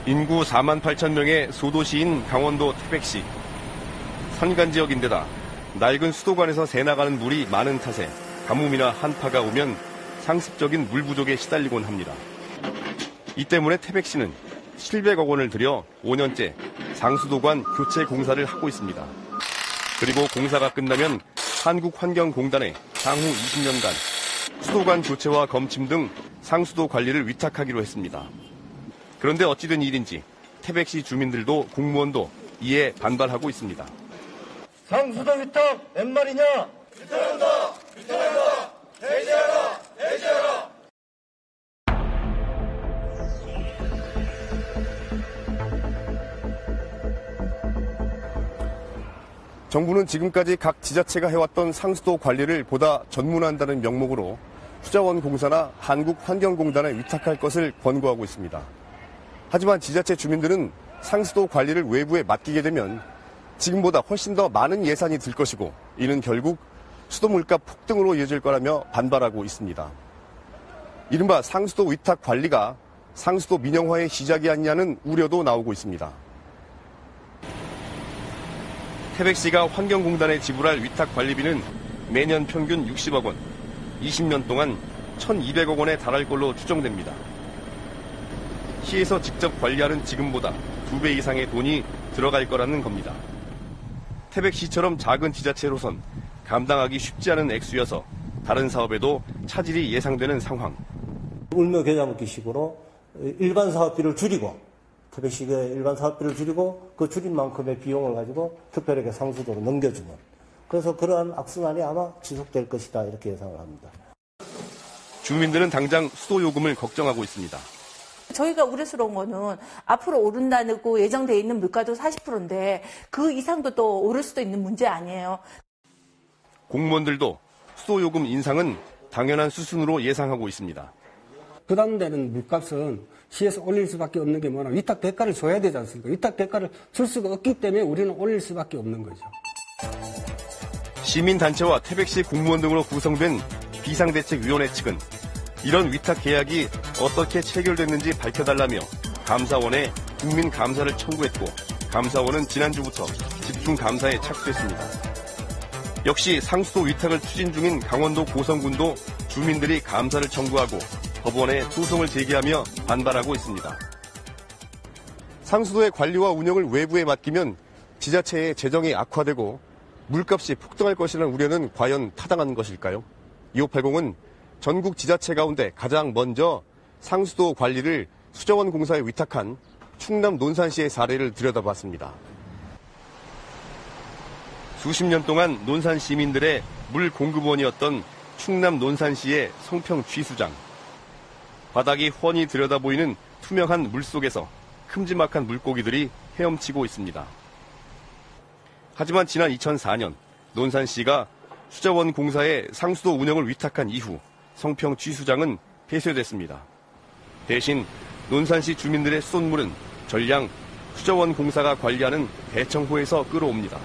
인구 4만 8천 명의 소도시인 강원도 태백시. 산간지역인데다 낡은 수도관에서 새나가는 물이 많은 탓에 가뭄이나 한파가 오면 상습적인 물 부족에 시달리곤 합니다. 이 때문에 태백시는 700억 원을 들여 5년째 상수도관 교체 공사를 하고 있습니다. 그리고 공사가 끝나면 한국환경공단에 향후 20년간 수도관 교체와 검침 등 상수도 관리를 위탁하기로 했습니다. 그런데 어찌된 일인지 태백시 주민들도 공무원도 이에 반발하고 있습니다. 상수도 위탁 웬 말이냐? 위탁한다! 위탁한다! 해제하라! 해제하라! 정부는 지금까지 각 지자체가 해왔던 상수도 관리를 보다 전문화한다는 명목으로 수자원공사나 한국환경공단에 위탁할 것을 권고하고 있습니다. 하지만 지자체 주민들은 상수도 관리를 외부에 맡기게 되면 지금보다 훨씬 더 많은 예산이 들 것이고 이는 결국 수도 물가 폭등으로 이어질 거라며 반발하고 있습니다. 이른바 상수도 위탁 관리가 상수도 민영화의 시작이 아니냐는 우려도 나오고 있습니다. 태백시가 환경공단에 지불할 위탁 관리비는 매년 평균 60억 원, 20년 동안 1,200억 원에 달할 걸로 추정됩니다. 시에서 직접 관리하는 지금보다 2배 이상의 돈이 들어갈 거라는 겁니다. 태백시처럼 작은 지자체로선 감당하기 쉽지 않은 액수여서 다른 사업에도 차질이 예상되는 상황. 울며 겨자 먹기식으로 일반 사업비를 줄이고 태백시의 일반 사업비를 줄이고 그 줄인 만큼의 비용을 가지고 특별하게 상수도로 넘겨주는 그래서 그러한 악순환이 아마 지속될 것이다 이렇게 예상을 합니다. 주민들은 당장 수도 요금을 걱정하고 있습니다. 저희가 우려스러운 거는 앞으로 오른다고 예정되어 있는 물가도 40%인데 그 이상도 또 오를 수도 있는 문제 아니에요. 공무원들도 수도 요금 인상은 당연한 수순으로 예상하고 있습니다. 부담되는 물값은 시에서 올릴 수밖에 없는 게 뭐냐 위탁 대가를 줘야 되지 않습니까? 위탁 대가를 줄 수가 없기 때문에 우리는 올릴 수밖에 없는 거죠. 시민단체와 태백시 공무원 등으로 구성된 비상대책위원회 측은 이런 위탁 계약이 어떻게 체결됐는지 밝혀달라며 감사원에 국민감사를 청구했고 감사원은 지난주부터 집중감사에 착수했습니다. 역시 상수도 위탁을 추진 중인 강원도 고성군도 주민들이 감사를 청구하고 법원에 소송을 제기하며 반발하고 있습니다. 상수도의 관리와 운영을 외부에 맡기면 지자체의 재정이 악화되고 물값이 폭등할 것이라는 우려는 과연 타당한 것일까요? 2580은 전국 지자체 가운데 가장 먼저 상수도 관리를 수자원공사에 위탁한 충남 논산시의 사례를 들여다봤습니다. 수십 년 동안 논산 시민들의 물 공급원이었던 충남 논산시의 성평 취수장. 바닥이 훤히 들여다보이는 투명한 물 속에서 큼지막한 물고기들이 헤엄치고 있습니다. 하지만 지난 2004년 논산시가 수자원공사에 상수도 운영을 위탁한 이후 성평 취수장은 폐쇄됐습니다. 대신 논산시 주민들의 수돗물은 전량 수자원공사가 관리하는 대청호에서 끌어옵니다.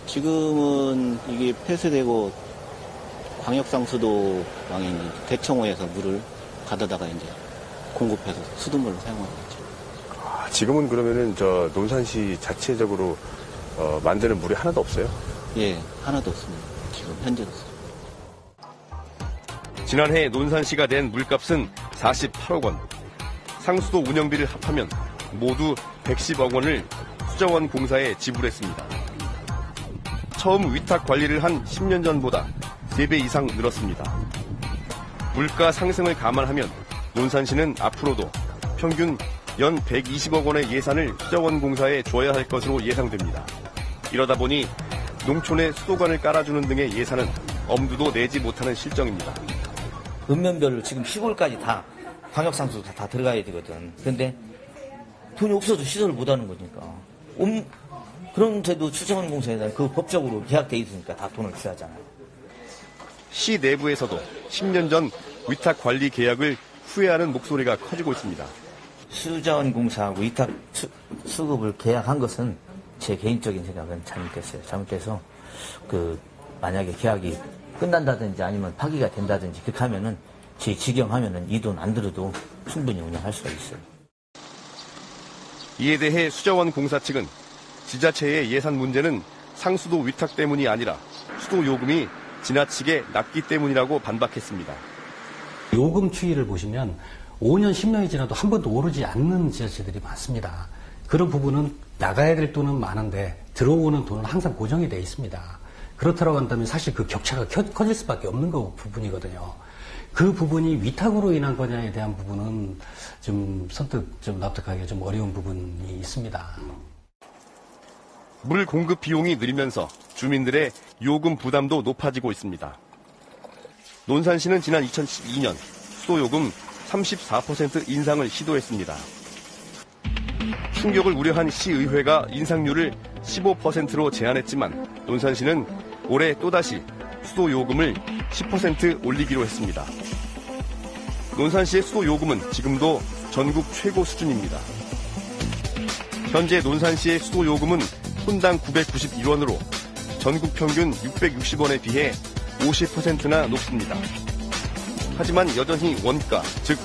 지금은 이게 폐쇄되고 광역상수도망인 대청호에서 물을 가져다가 이제 공급해서 수돗물로 사용하고 있죠. 지금은 그러면은 논산시 자체적으로 만드는 물이 하나도 없어요? 예, 하나도 없습니다. 지금 현재로서. 지난해 논산시가 낸 물값은 48억 원. 상수도 운영비를 합하면 모두 110억 원을 수자원공사에 지불했습니다. 처음 위탁 관리를 한 10년 전보다 3배 이상 늘었습니다. 물가 상승을 감안하면 논산시는 앞으로도 평균 연 120억 원의 예산을 수자원공사에 줘야 할 것으로 예상됩니다. 이러다 보니 농촌에 수도관을 깔아주는 등의 예산은 엄두도 내지 못하는 실정입니다. 읍면별로 지금 시골까지 다 광역상수도 다 들어가야 되거든. 그런데 돈이 없어도 시설을 못하는 거니까. 그런데도 수자원공사에 그 법적으로 계약돼 있으니까 다 돈을 써야 하잖아요. 시 내부에서도 10년 전 위탁 관리 계약을 후회하는 목소리가 커지고 있습니다. 수자원공사하고 위탁 수급을 계약한 것은 제 개인적인 생각은 잘못됐어요. 잘못돼서 만약에 계약이 끝난다든지 아니면 파기가 된다든지 그렇게 하면은 제 지경하면은 이 돈 안 들어도 충분히 운영할 수가 있어요. 이에 대해 수자원 공사 측은 지자체의 예산 문제는 상수도 위탁 때문이 아니라 수도 요금이 지나치게 낮기 때문이라고 반박했습니다. 요금 추이를 보시면 5년, 10년이 지나도 한 번도 오르지 않는 지자체들이 많습니다. 그런 부분은 나가야 될 돈은 많은데 들어오는 돈은 항상 고정이 되어 있습니다. 그렇다고 한다면 사실 그 격차가 커질 수밖에 없는 부분이거든요. 그 부분이 위탁으로 인한 거냐에 대한 부분은 좀 선뜻 좀 납득하기가 좀 어려운 부분이 있습니다. 물 공급 비용이 늘면서 주민들의 요금 부담도 높아지고 있습니다. 논산시는 지난 2012년 수도요금 34% 인상을 시도했습니다. 충격을 우려한 시의회가 인상률을 15%로 제한했지만 논산시는 올해 또다시 수도요금을 10% 올리기로 했습니다. 논산시의 수도요금은 지금도 전국 최고 수준입니다. 현재 논산시의 수도요금은 혼당 991원으로 전국 평균 660원에 비해 50%나 높습니다. 하지만 여전히 원가, 즉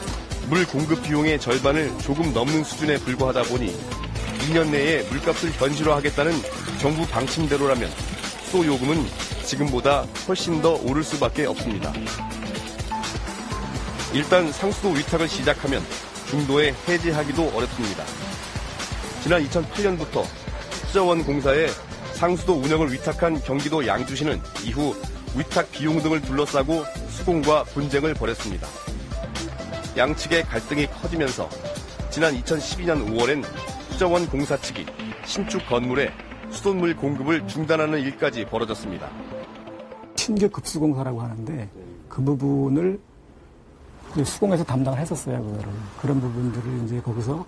물 공급 비용의 절반을 조금 넘는 수준에 불과하다 보니 2년 내에 물값을 현실화하겠다는 정부 방침대로라면 수도요금은 지금보다 훨씬 더 오를 수밖에 없습니다. 일단 상수도 위탁을 시작하면 중도에 해제하기도 어렵습니다. 지난 2008년부터 수자원 공사에 상수도 운영을 위탁한 경기도 양주시는 이후 위탁 비용 등을 둘러싸고 수공과 분쟁을 벌였습니다. 양측의 갈등이 커지면서 지난 2012년 5월엔 수자원 공사 측이 신축 건물에 수돗물 공급을 중단하는 일까지 벌어졌습니다. 신규 급수공사라고 하는데 그 부분을 수공에서 담당을 했었어요. 그런 부분들을 이제 거기서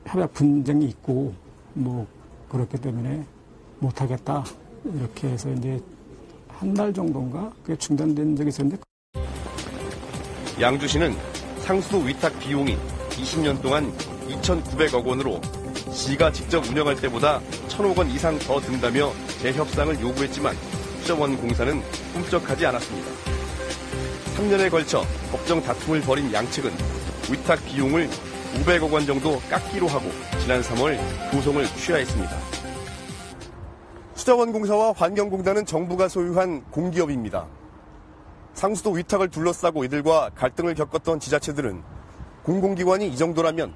협약 분쟁이 있고 뭐 그렇기 때문에 못하겠다 이렇게 해서 이제 한 달 정도인가 그게 중단된 적이 있었는데. 양주시는 상수도 위탁 비용이 20년 동안 2,900억 원으로 시가 직접 운영할 때보다 1,000억 원 이상 더 든다며 재협상을 요구했지만 수자원 공사는 꿈쩍하지 않았습니다. 3년에 걸쳐 법정 다툼을 벌인 양측은 위탁 비용을 500억 원 정도 깎기로 하고 지난 3월 소송을 취하했습니다. 수자원공사와 환경공단은 정부가 소유한 공기업입니다. 상수도 위탁을 둘러싸고 이들과 갈등을 겪었던 지자체들은 공공기관이 이 정도라면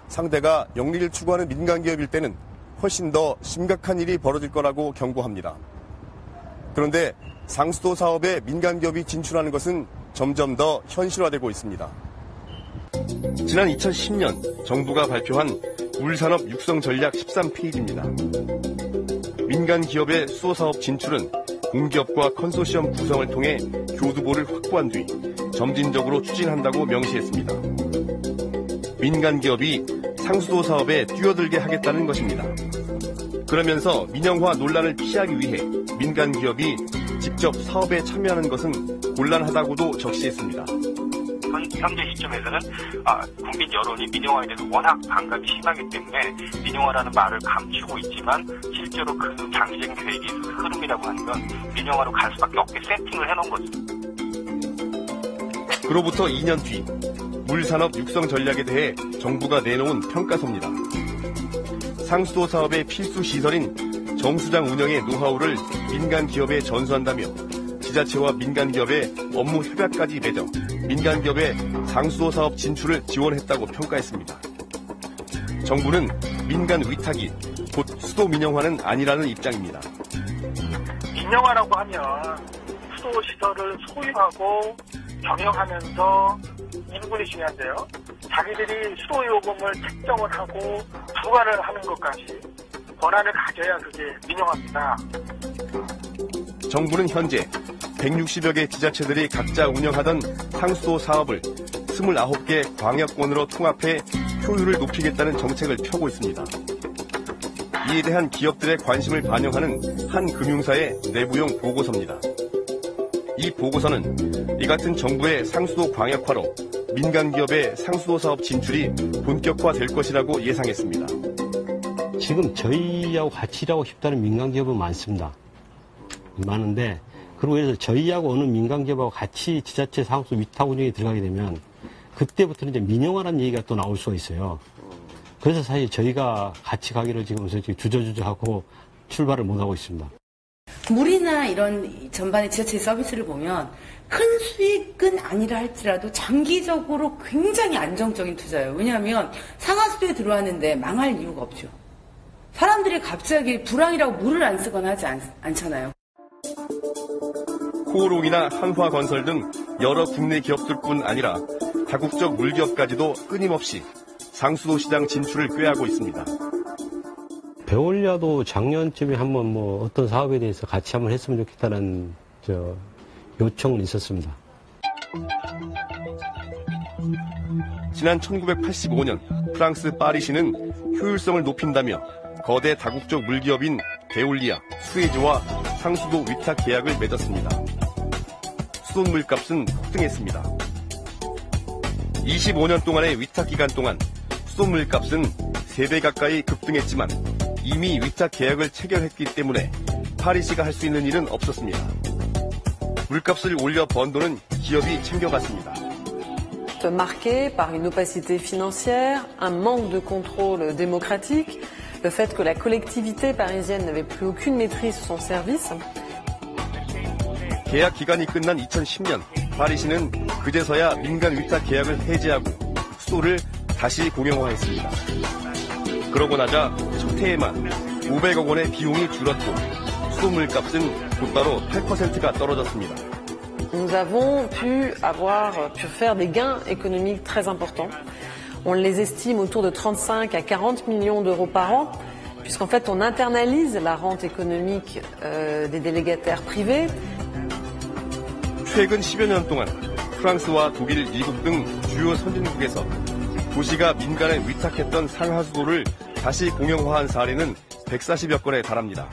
상대가 영리를 추구하는 민간기업일 때는 훨씬 더 심각한 일이 벌어질 거라고 경고합니다. 그런데 상수도 사업에 민간기업이 진출하는 것은 점점 더 현실화되고 있습니다. 지난 2010년 정부가 발표한 물산업 육성 전략 13페이지입니다. 민간 기업의 수도사업 진출은 공기업과 컨소시엄 구성을 통해 교두보를 확보한 뒤 점진적으로 추진한다고 명시했습니다. 민간 기업이 상수도 사업에 뛰어들게 하겠다는 것입니다. 그러면서 민영화 논란을 피하기 위해 민간 기업이 직접 사업에 참여하는 것은 곤란하다고도 적시했습니다. 현재 시점에서는 국민 여론이 민영화에 대해서 워낙 반감이 심하기 때문에 민영화라는 말을 감추고 있지만 실제로 그 장기적인 계획이 흐름이라고 하는 건 민영화로 갈 수밖에 없게 세팅을 해놓은 거죠. 그로부터 2년 뒤 물산업 육성 전략에 대해 정부가 내놓은 평가서입니다. 상수도 사업의 필수 시설인 정수장 운영의 노하우를 민간 기업에 전수한다며 지자체와 민간 기업의 업무 협약까지 맺어 민간 기업의 상수도 사업 진출을 지원했다고 평가했습니다. 정부는 민간 위탁이 곧 수도 민영화는 아니라는 입장입니다. 민영화라고 하면 수도 시설을 소유하고 경영하면서 이 부분이 중요한데요. 자기들이 수도 요금을 책정을 하고 부과를 하는 것까지 권한을 가져야 그게 민영화입니다. 정부는 현재 160여 개 지자체들이 각자 운영하던 상수도 사업을 29개 광역권으로 통합해 효율을 높이겠다는 정책을 펴고 있습니다. 이에 대한 기업들의 관심을 반영하는 한 금융사의 내부용 보고서입니다. 이 보고서는 이 같은 정부의 상수도 광역화로 민간 기업의 상수도 사업 진출이 본격화될 것이라고 예상했습니다. 지금 저희하고 같이 일하고 싶다는 민간 기업은 많습니다. 많은데 그리고 그래서 저희하고 어느 민간기업하고 같이 지자체 사업소 위탁 운영에 들어가게 되면 그때부터는 이제 민영화라는 얘기가 또 나올 수가 있어요. 그래서 사실 저희가 같이 가기로 지금 주저주저하고 출발을 못하고 있습니다. 물이나 이런 전반의 지자체 서비스를 보면 큰 수익은 아니라 할지라도 장기적으로 굉장히 안정적인 투자예요. 왜냐하면 상하수도에 들어왔는데 망할 이유가 없죠. 사람들이 갑자기 불황이라고 물을 안 쓰거나 하지 않잖아요. 코오롱이나 한화건설 등 여러 국내 기업들뿐 아니라 다국적 물기업까지도 끊임없이 상수도 시장 진출을 꾀하고 있습니다. 배올려도 작년쯤에 한번 뭐 어떤 사업에 대해서 같이 한번 했으면 좋겠다는 요청은 있었습니다. 지난 1985년 프랑스 파리시는 효율성을 높인다며 거대 다국적 물기업인 베올리아, 수에즈와 상수도 위탁 계약을 맺었습니다. 수돗물값은 폭등했습니다. 25년 동안의 위탁 기간 동안 수돗물값은 3배 가까이 급등했지만 이미 위탁 계약을 체결했기 때문에 파리시가 할 수 있는 일은 없었습니다. 물값을 올려 번 돈은 기업이 챙겨갔습니다. Marqué par une opacité financière, un manque de contrôle démocratique, le fait que la collectivité parisienne n'avait plus aucune maîtrise sur son service. 계약 기간이 끝난 2010년 파리시는 그제서야 민간 위탁 계약을 해제하고 수도를 다시 공영화했습니다. 그러고 나자 첫 해에만 500억 원의 비용이 줄었고 수돗물값은 곧바로 8%가 떨어졌습니다. Nous avons pu faire des gains économiques très importants. On les estime autour de 35 à 40 millions d'euros par an, puisqu'en fait on internalise la rente économique des délégataires privés. 최근 10여 년 동안 프랑스와 독일, 미국 등 주요 선진국에서 도시가 민간에 위탁했던 상하수도를 다시 공영화한 사례는 140여 건에 달합니다.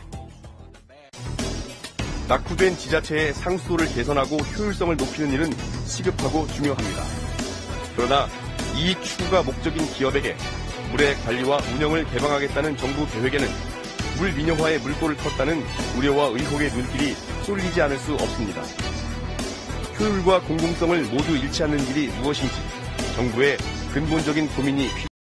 낙후된 지자체의 상수도를 개선하고 효율성을 높이는 일은 시급하고 중요합니다. 그러나 이익 추구가 목적인 기업에게 물의 관리와 운영을 개방하겠다는 정부 계획에는 물 민영화에 물꼬를 텄다는 우려와 의혹의 눈길이 쏠리지 않을 수 없습니다. 효율과 공공성을 모두 잃지 않는 일이 무엇인지 정부의 근본적인 고민이 필요합니다.